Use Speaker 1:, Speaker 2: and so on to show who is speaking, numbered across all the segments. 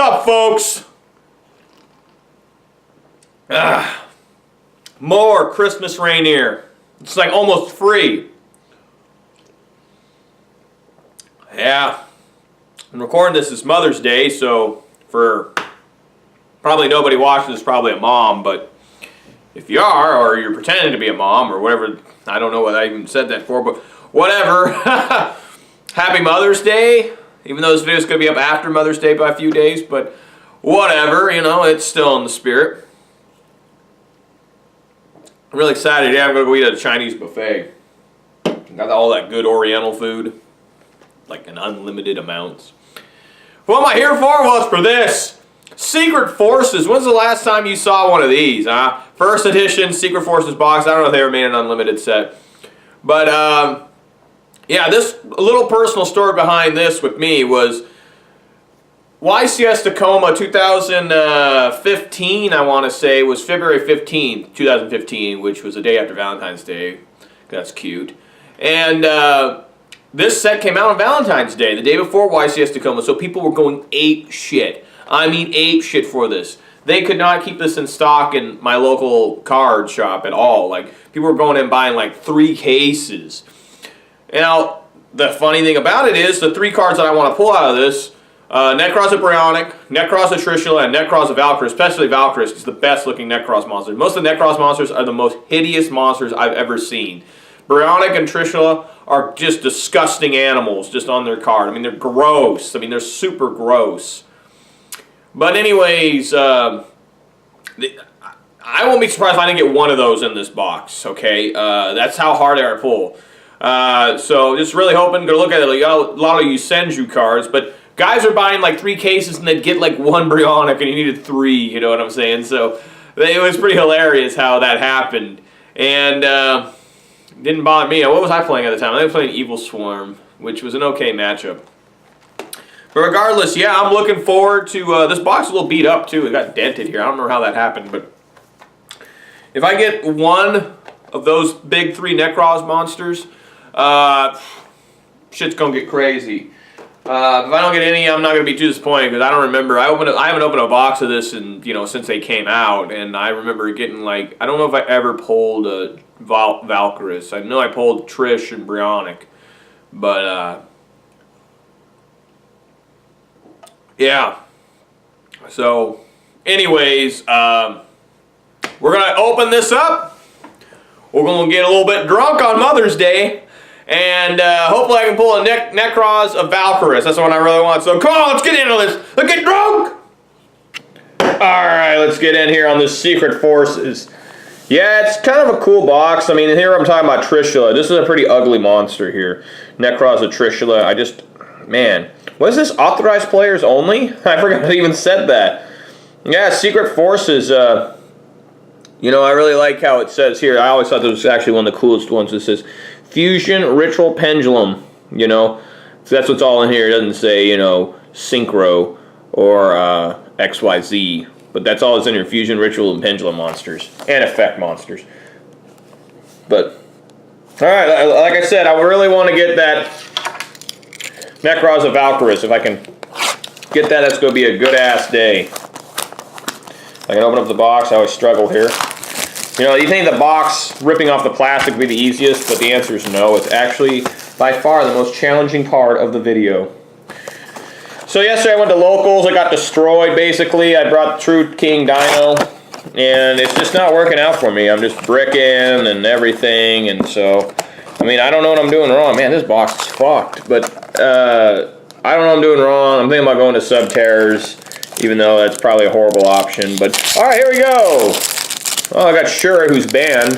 Speaker 1: up, folks? More Christmas reindeer. It's like almost free. Yeah. I'm recording this is Mother's Day, so for probably nobody watching this, probably a mom, but if you are, or you're pretending to be a mom, or whatever, I don't know what I even said that for, but whatever. Happy Mother's Day, even though this video is going to be up after Mother's Day by a few days, but whatever, you know, it's still in the spirit. I'm really excited. Yeah, I'm going to go eat at a Chinese buffet. Got all that good Oriental food, like in unlimited amounts. What am I here for? Well, it's for this. Secret Forces. When's the last time you saw one of these, huh? First edition Secret Forces box. I don't know if they ever made an unlimited set. But, yeah, this little personal story behind this with me was YCS Tacoma 2015, I want to say, was February 15th, 2015, which was the day after Valentine's Day. That's cute. And this set came out on Valentine's Day, the day before YCS Tacoma, so people were going ape shit. I mean ape shit for this. They could not keep this in stock in my local card shop at all. Like, people were going in buying like 3 cases. Now, the funny thing about it is, the 3 cards that I want to pull out of this, Nekroz of Bryonic, Nekroz of Trishula, and Nekroz of Valkyris, especially Valkyris, is the best looking Nekroz monster. Most of the Nekroz monsters are the most hideous monsters I've ever seen. Bryonic and Trishula are just disgusting animals just on their card. I mean, they're gross. I mean, they're super gross. But anyways, I won't be surprised if I didn't get one of those in this box, okay? That's how hard they are to pull. So just really hoping, gonna look at it, like, a lot of Yugioh cards, but guys are buying like 3 cases and they'd get like 1 Bryonic and you needed 3, you know what I'm saying? So it was pretty hilarious how that happened. And didn't bother me. What was I playing at the time? I was playing Evil Swarm, which was an okay matchup. But regardless, yeah, I'm looking forward to, this box is a little beat up too. It got dented here. I don't remember how that happened, but if I get one of those big 3 Nekroz monsters, shit's gonna get crazy. If I don't get any, I'm not gonna be too disappointed because I don't remember. I haven't opened a box of this in, you know, since they came out, and I remember getting like, I don't know if I ever pulled a Valkyris. I know I pulled Trish and Bryonic, but yeah. So, anyways, we're gonna open this up. We're gonna get a little bit drunk on Mother's Day. And hopefully I can pull a Nekroz of Valkyris. That's the one I really want. So come on, let's get into this. Let's get drunk! Alright, let's get in here on this Secret Forces. Yeah, it's kind of a cool box. I mean, here I'm talking about Trishula. This is a pretty ugly monster here. Nekroz of Trishula. Man. Was this authorized players only? I forgot I even said that. Yeah, Secret Forces. You know, I really like how it says here. I always thought this was actually one of the coolest ones. It says Fusion Ritual Pendulum, you know. So that's what's all in here. It doesn't say, you know, Synchro or XYZ. But that's all that's in here. Fusion Ritual and Pendulum monsters. And effect monsters. But, alright, like I said, I really want to get that Nekroz of Valkyris. If I can get that, that's going to be a good-ass day. I can open up the box. I always struggle here. You know, you think the box, ripping off the plastic would be the easiest, but the answer is no. It's actually, by far, the most challenging part of the video. So yesterday I went to locals. I got destroyed, basically. I brought True King Dino, and it's just not working out for me. I'm just bricking and everything, and so, I mean, I don't know what I'm doing wrong. Man, this box is fucked, but I don't know what I'm doing wrong. I'm thinking about going to Subterrors, even though that's probably a horrible option, but alright, here we go! Oh, I got Shuret, who's banned.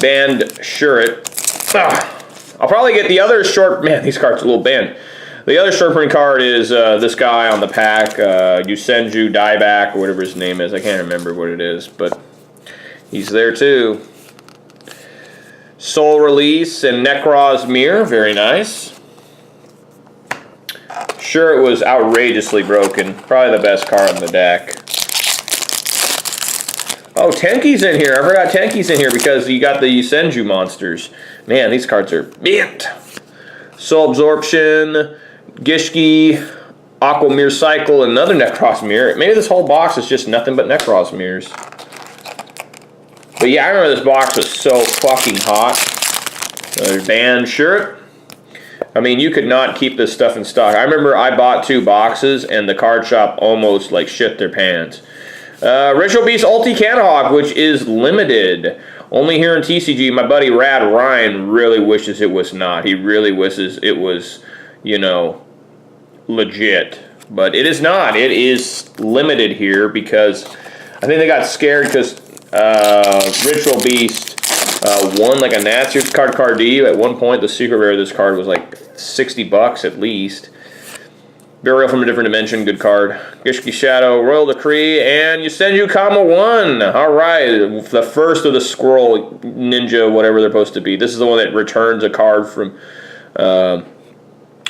Speaker 1: Banned Shuret. I'll probably get the other short... Man, these cards are a little banned. The other short print card is this guy on the pack, Yugioh Dieback, or whatever his name is. I can't remember what it is, but he's there too. Soul Release and Nekroz Mirror, very nice. Sure, it was outrageously broken. Probably the best card on the deck. Oh, Tenki's in here. I forgot Tenki's in here because you got the Yugioh monsters. Man, these cards are bent. Soul Absorption, Gishki, Aqua Mirror Cycle, another Nekroz mirror. Maybe this whole box is just nothing but Nekroz mirrors. But yeah, I remember this box was so fucking hot. Another band shirt. I mean, you could not keep this stuff in stock. I remember I bought 2 boxes and the card shop almost like shit their pants. Ritual Beast Ulti Canahawk, which is limited. Only here in TCG. My buddy Rad Ryan really wishes it was not. He really wishes it was, you know, legit. But it is not. It is limited here because I think they got scared because Ritual Beast won like a Nat Series card D. At one point, the secret rare of this card was like $60 at least. Burial from a Different Dimension, good card. Gishki Shadow, Royal Decree, and Yusenju Kama 1. Alright, the first of the Squirrel Ninja, whatever they're supposed to be. This is the one that returns a card from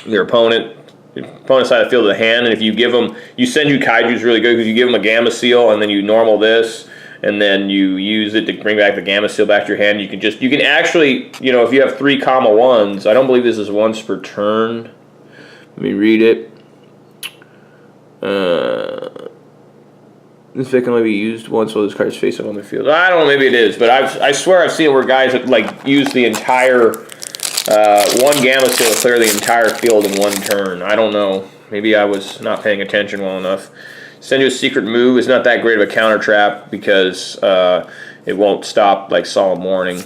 Speaker 1: your opponent. Opponent's side of the field of the hand, and if you give them, Yusenju Kaiju is really good because you give them a Gamma Seal, and then you normal this, and then you use it to bring back the Gamma Seal back to your hand. You can actually, you know, if you have 3 Kama 1s, I don't believe this is once per turn. Let me read it. This effect can only be used once while this card is face up on the field. I don't know, maybe it is, but I swear I've seen it where guys like use the entire one Gamma Seal to clear the entire field in one turn. I don't know. Maybe I was not paying attention well enough. Send you a secret move. It's not that great of a counter trap because it won't stop like Solemn Warning.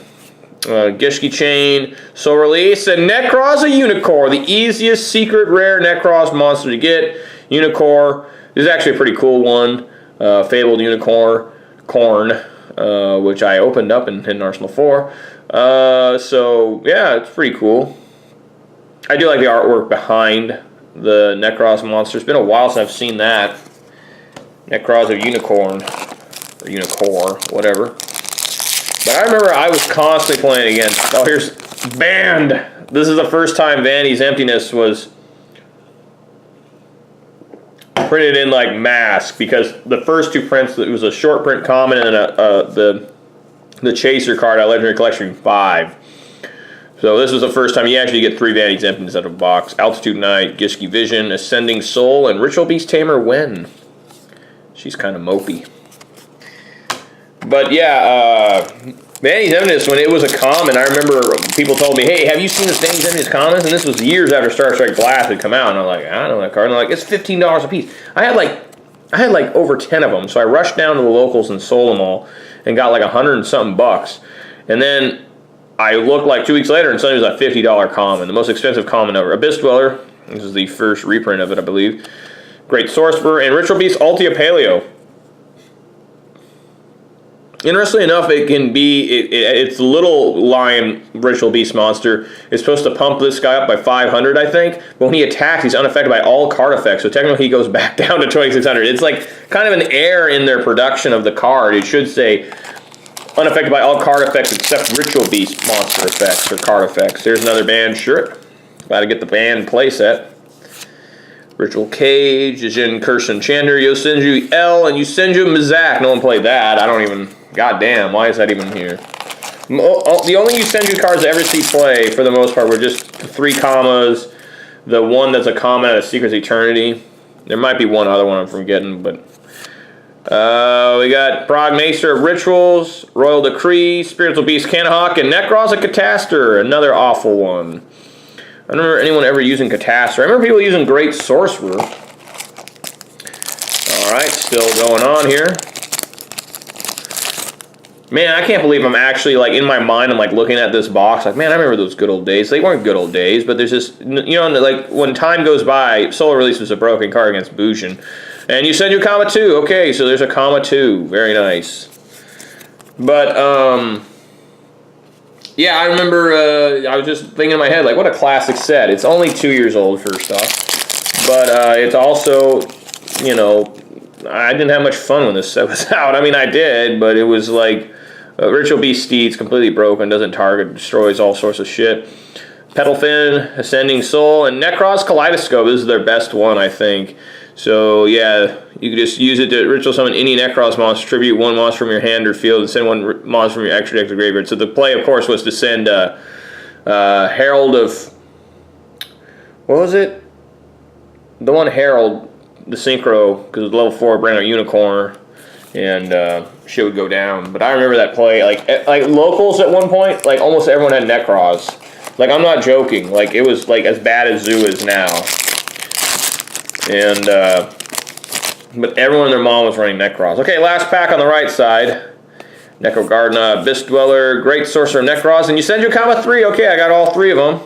Speaker 1: Gishki Chain, Soul Release, and Nekroz a Unicorn, the easiest secret rare Nekroz monster to get. Unicorn. This is actually a pretty cool one. Fabled Unicorn, which I opened up in Hidden Arsenal 4. So, yeah, it's pretty cool. I do like the artwork behind the Nekroz monster. It's been a while since I've seen that. Nekroz of Unicorn, or Unicorn, whatever. But I remember I was constantly playing against, oh, here's Banned. This is the first time Vandy's Emptiness was printed in like mask, because the first 2 prints, it was a short print common and the Chaser card out of Legendary Collection 5. So this was the first time you actually get 3 Vandy's Emptiness out of a box. Altitude Knight, Gishki Vision, Ascending Soul, and Ritual Beast Tamer Wen. She's kind of mopey. But yeah, Vandy's Emptiness, when it was a common, I remember people told me, hey, have you seen this Vandy's Emptiness commons? And this was years after Star Strike Blast had come out, and I'm like, I don't know that card. And they're like, it's $15 a piece. I had like over 10 of them, so I rushed down to the locals and sold them all, and got like 100 and something bucks. And then I looked like 2 weeks later, and suddenly it was a $50 common, the most expensive common ever. Abyss Dweller, this is the first reprint of it, I believe. Great Sorcerer, and Ritual Beast Ultia Paleo. Interestingly enough, it can be, it's a little lion Ritual Beast monster. It's supposed to pump this guy up by 500, I think. But when he attacks, he's unaffected by all card effects. So technically he goes back down to 2600. It's like kind of an error in their production of the card. It should say unaffected by all card effects except Ritual Beast monster effects or card effects. There's another band shirt. Glad to get the band playset. Ritual Cage, Djinn Curse Enchanter, Yosenju L, and Yusenju Mizak. No one played that. I don't even... Goddamn, why is that even here? The only Yusenju cards I ever see play, for the most part, were just 3 commas, the one that's a comma out of Secret's Eternity. There might be one other one I'm forgetting, but... we got Prague Maester of Rituals, Royal Decree, Spiritual Beast Canahawk, and Nekroz a Catastor, another awful one. I don't remember anyone ever using Catastor. I remember people using Great Sorcerer. Alright, still going on here. Man, I can't believe I'm actually, like, in my mind, I'm, like, looking at this box, like, man, I remember those good old days. They weren't good old days, but there's just, you know, like, when time goes by, Solar Release was a broken card against Bushin. And you said you comma 2. Okay, so there's a comma 2. Very nice. But, yeah, I remember, I was just thinking in my head, like, what a classic set. It's only 2 years old, first off. But, it's also, you know, I didn't have much fun when this set was out. I mean, I did, but it was, like... Ritual Beast Steed's completely broken, doesn't target, destroys all sorts of shit. Petalfin, Ascending Soul, and Nekroz Kaleidoscope. This is their best one, I think. So, yeah, you can just use it to ritual summon any Nekroz monster, tribute 1 monster from your hand or field, and send 1 monster from your extra deck to the graveyard. So the play, of course, was to send Herald of... What was it? the one Herald, the Synchro, because it was level 4, brand new unicorn, and shit would go down. But I remember that play, like locals at one point, like almost everyone had Nekroz. Like, I'm not joking. Like, it was like as bad as Zoo is now. And but everyone and their mom was running Nekroz. Okay, last pack on the right side. Necro Garden, Abyss Dweller, Great Sorcerer, Nekroz, and you send your comma 3. Okay, I got all 3 of them.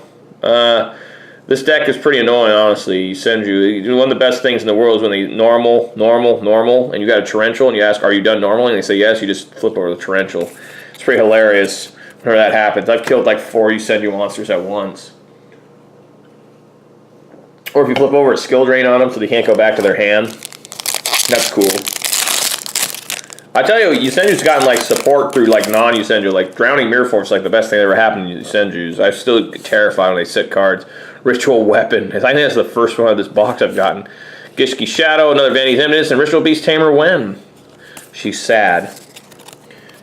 Speaker 1: This deck is pretty annoying, honestly. One of the best things in the world is when they normal, and you got a torrential, and you ask, are you done normally? And they say yes, you just flip over the torrential. It's pretty hilarious whenever that happens. I've killed like 4 you send you monsters at once. Or if you flip over a skill drain on them so they can't go back to their hand. That's cool. I tell you, Yusenju's gotten like support through like non-Yusenju. Like Drowning Mirror Force is like the best thing that ever happened to Yusenju's. I'm still terrified when they sit cards. Ritual Weapon. I think that's the first one of this box I've gotten. Gishki Shadow, another Vanity's Imminence, and Ritual Beast Tamer Wen. She's sad.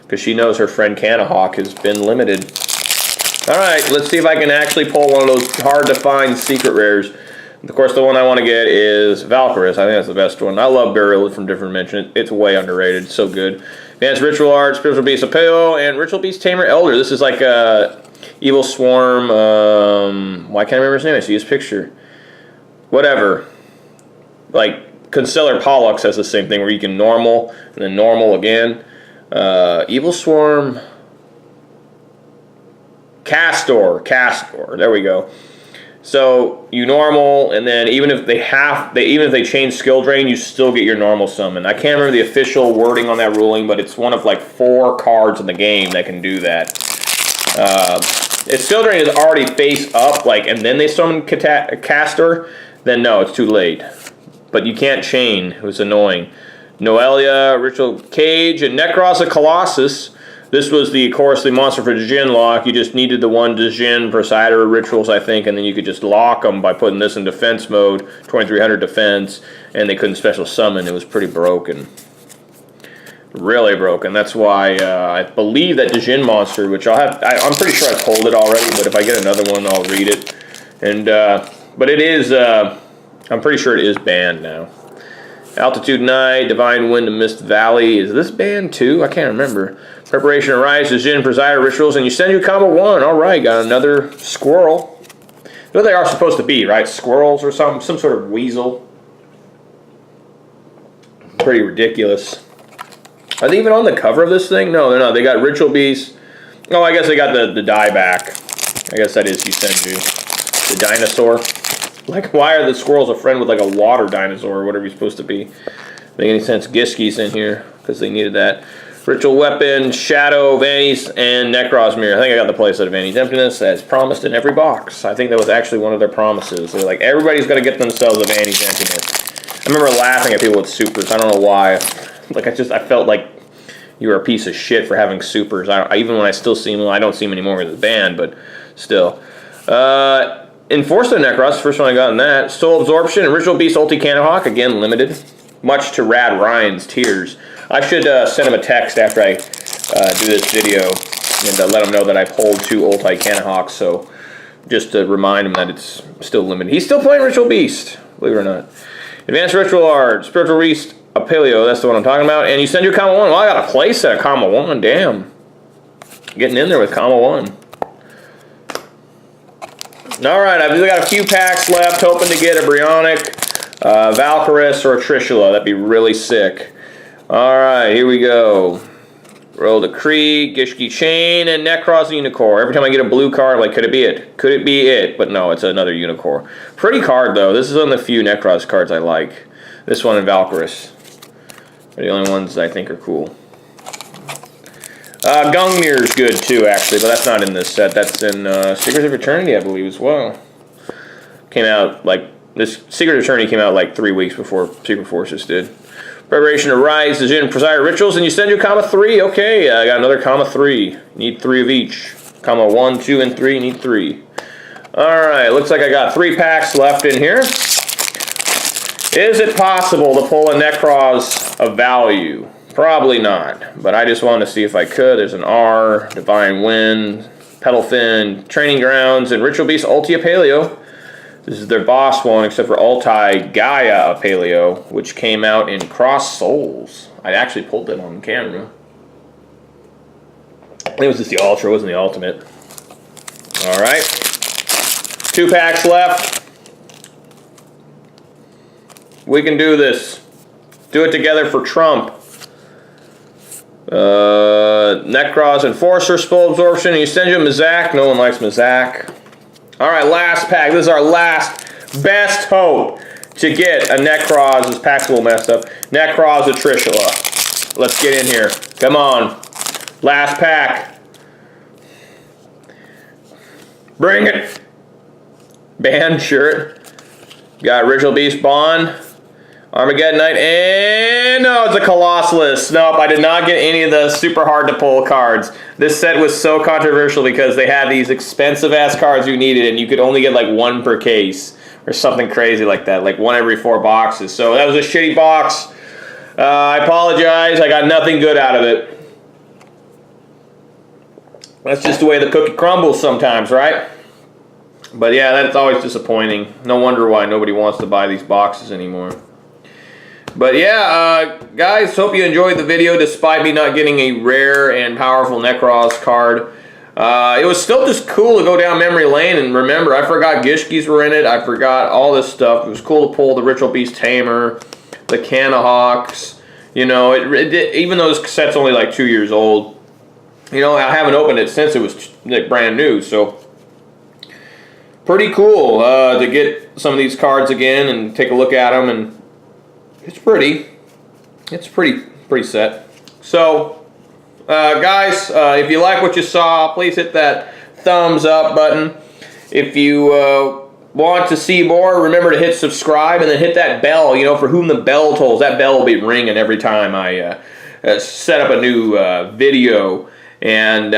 Speaker 1: Because she knows her friend Canahawk has been limited. Alright, let's see if I can actually pull one of those hard-to-find secret rares. Of course, the one I want to get is Valkyris. I think that's the best one. I love Burial from Different Dimension. It's way underrated. It's so good. Advanced Ritual Art, Spiritual Beast Apeo, and Ritual Beast Tamer Elder. This is like a Evil Swarm. Why can't I remember his name? I see his picture. Whatever. Like Concealer Pollux has the same thing where you can normal and then normal again. Evil Swarm. Castor. There we go. So you normal, and then even if they change skill drain, you still get your normal summon. I can't remember the official wording on that ruling, but it's one of like 4 cards in the game that can do that. If skill drain is already face up, like, and then they summon Castor, then no, it's too late. But you can't chain. It was annoying. Noelia, Ritual Cage, and Nekroz of Colossus. This was of course, the monster for Djinn lock. You just needed the one Djinn Presider Rituals, I think, and then you could just lock them by putting this in defense mode, 2300 defense, and they couldn't special summon. It was pretty broken. Really broken. That's why I believe that Djinn monster, which I'm pretty sure I pulled it already, but if I get another one, I'll read it. And but it is, I'm pretty sure it is banned now. Altitude Night, Divine Wind and Mist Valley. Is this banned too? I can't remember. Preparation Arise, Djinn Presider Rituals, and you send your combo 1. Alright, got another squirrel. What they are supposed to be, right? Squirrels or some sort of weasel. Pretty ridiculous. Are they even on the cover of this thing? No, they're not. They got Ritual Beast. Oh, I guess they got the dieback. I guess that is Yusenju. The dinosaur. Like, why are the squirrels a friend with like a water dinosaur or whatever he's supposed to be? Make any sense? Giski's in here because they needed that. Ritual Weapon, Shadow, Vanity's, and Nekroz Mirror. I think I got the playset of Vanity's Emptiness as promised in every box. I think that was actually one of their promises. They're like, everybody's going to get themselves a Vanity's Emptiness. I remember laughing at people with supers. I don't know why. Like, I felt like you were a piece of shit for having supers. Even when I still see them, I don't see them anymore with the band, but still. Enforcement Nekroz, first one I got in that. Soul Absorption and Ritual Beast Ulti Canahawk, again limited. Much to Rad Ryan's tears. I should send him a text after I do this video and let him know that I pulled 2 Ulti Canahawks, so just to remind him that it's still limited. He's still playing Ritual Beast, believe it or not. Advanced Ritual Art, Spiritual Beast Apelio, that's the one I'm talking about. And you send your Comma 1. Well, I got a playset of Comma 1, damn. Getting in there with Comma 1. Alright, I've got a few packs left, hoping to get a Brionic, Valkyris, or a Trishula. That'd be really sick. Alright, here we go. Roll the Krieg, Gishki Chain, and Nekroz Unicorn. Every time I get a blue card, like, could it be it? Could it be it? But no, it's another Unicorn. Pretty card, though. This is one of the few Nekroz cards I like. This one and Valkyris are the only ones I think are cool. Gungnir's good, too, actually, but that's not in this set. That's in Secrets of Eternity, I believe, as well. Came out, like, this Secret of Eternity came out, like, 3 weeks before Secret Forces did. Preparation to Rise, the Djinn Presider Rituals, and you send your comma 3. Okay, I got another comma 3. Need 3 of each. Comma 1, 2, and 3. Need 3. Alright, looks like I got 3 packs left in here. Is it possible to pull a Nekroz of value? Probably not, but I just wanted to see if I could. There's an R, Divine Wind, Petalfin, Training Grounds, and Ritual Beast Ultia Paleo. This is their boss one, except for Gaia Paleo, which came out in Cross Souls. I actually pulled that on camera. It was just the Ultra, it wasn't the Ultimate. Alright. 2 packs left. We can do this. Do it together for Trump. Nekroz Enforcer, Spell Absorption. You send you a Mazak. No one likes Mazak. Alright, last pack. This is our last best hope to get a Nekroz. This pack's a little messed up. Nekroz Atrishula. Let's get in here. Come on. Last pack. Bring it. Band shirt. Got Original Beast Bond. Armageddon Knight, and no, it's a Colossalus. Nope, I did not get any of the super hard to pull cards. This set was so controversial because they had these expensive ass cards you needed, and you could only get like 1 per case or something crazy like that, like 1 every 4 boxes. So that was a shitty box. I apologize. I got nothing good out of it. That's just the way the cookie crumbles sometimes, right? But yeah, that's always disappointing. No wonder why nobody wants to buy these boxes anymore. But yeah, guys, hope you enjoyed the video despite me not getting a rare and powerful Nekroz card. It was still just cool to go down memory lane and remember, I forgot Gishkis were in it. I forgot all this stuff. It was cool to pull the Ritual Beast Tamer, the Canahawks. You know, even though this set's only like 2 years old, you know, I haven't opened it since it was brand new. So pretty cool to get some of these cards again and take a look at them, and it's pretty set. So guys, if you like what you saw, please hit that thumbs up button. If you want to see more, remember to hit subscribe and then hit that bell, you know, for whom the bell tolls. That bell will be ringing every time I set up a new video. And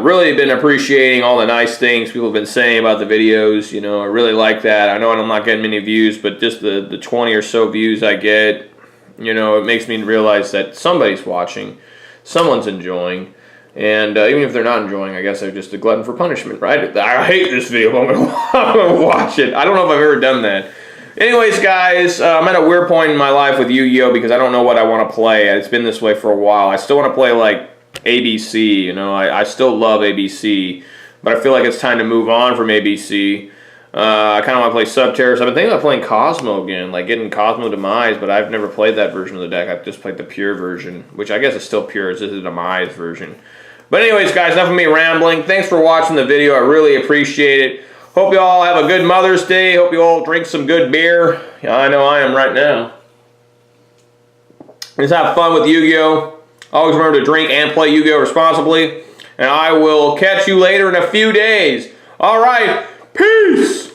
Speaker 1: really been appreciating all the nice things people have been saying about the videos. You know, I really like that. I know I'm not getting many views, but just the 20 or so views I get, you know, it makes me realize that somebody's watching, someone's enjoying. And even if they're not enjoying, I guess they're just a glutton for punishment, right? I hate this video, but I'm going to watch it. I don't know if I've ever done that. Anyways, guys, I'm at a weird point in my life with Yu-Gi-Oh! Because I don't know what I want to play. It's been this way for a while. I still want to play, like, ABC, you know, I still love ABC, but I feel like it's time to move on from ABC. I kind of want to play Subterrace. I've been thinking about playing Cosmo again, like getting Cosmo Demise, but I've never played that version of the deck. I've just played the pure version, which I guess is still pure. It's just a Demise version. But anyways, guys, enough of me rambling. Thanks for watching the video. I really appreciate it. Hope you all have a good Mother's Day. Hope you all drink some good beer. I know I am right now. Just have fun with Yu-Gi-Oh! Always remember to drink and play Yu-Gi-Oh! Responsibly. And I will catch you later in a few days. All right. Peace.